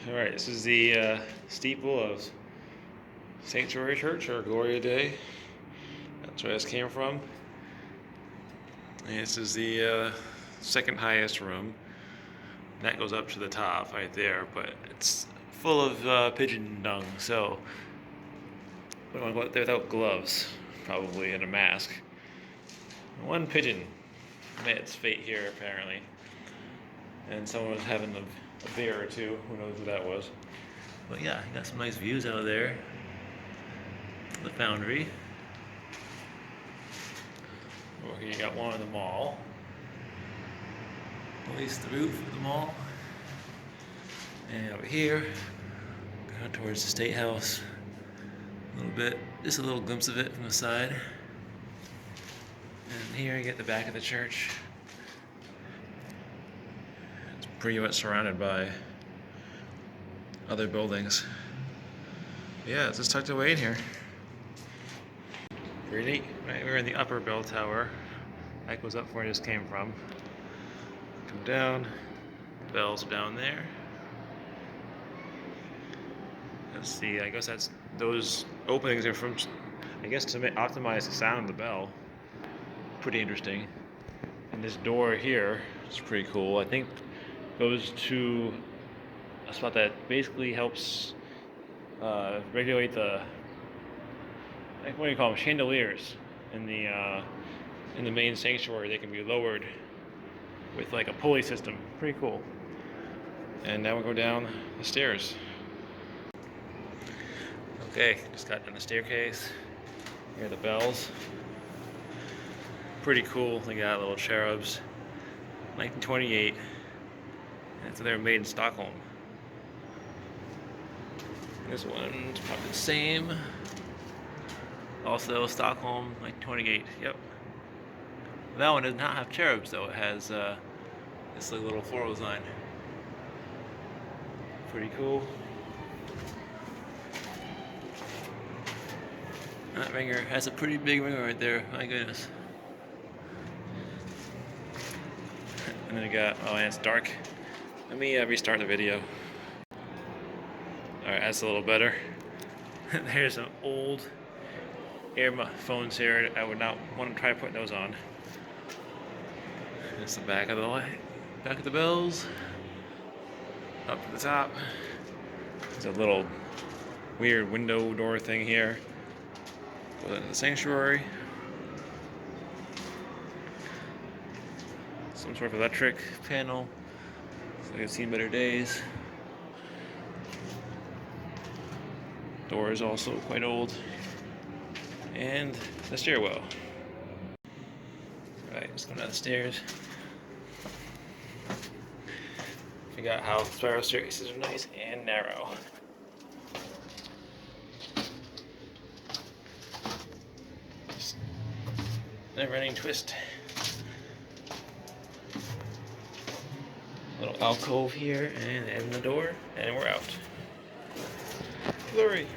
Alright, this is the steeple of Gloria Church, or Gloria Dei. That's where this came from. And this is the second highest room. That goes up to the top right there, but it's full of pigeon dung, so we don't want to go out there without gloves, probably, and a mask. One pigeon met its fate here, apparently. And someone was having a beer or two. Who knows who that was? But yeah, you got some nice views out of there. The foundry. Over here you got one of the mall. At least the roof of the mall. And over here, going towards the State House. A little bit, just a little glimpse of it from the side. And here you get the back of the church. It's pretty much surrounded by other buildings. Yeah, it's just tucked away in here. Pretty neat. Right, we're in the upper bell tower. That goes up from where I just came from. Come down. The bells are down there. Let's see. I guess those openings are from, I guess, to optimize the sound of the bell. Pretty interesting. And this door here is pretty cool. I think goes to a spot that basically helps regulate the, what do you call them, chandeliers in the main sanctuary. They can be lowered with like a pulley system. Pretty cool. And now we'll go down the stairs. Okay, just got down the staircase. Here are the bells. Pretty cool. They got little cherubs. 1928. And so they're made in Stockholm. This one's probably the same. Also Stockholm, 1928. Yep. That one does not have cherubs though. It has this little floral design. Pretty cool. That ringer has a pretty big ringer right there. My goodness. And then we got, oh, and it's dark. Let me restart the video. Alright, that's a little better. There's some old earphones here. I would not want to try putting those on. That's the back of the light. Back of the bells. Up to the top. There's a little weird window door thing here. Go into the sanctuary. Some sort of electric panel. Looks like I've seen better days. Door is also quite old. And the stairwell. Right, just going down the stairs. Forgot how spiral staircases are nice and narrow. Never ending twist. Little alcove here, and the door, and we're out. Glory.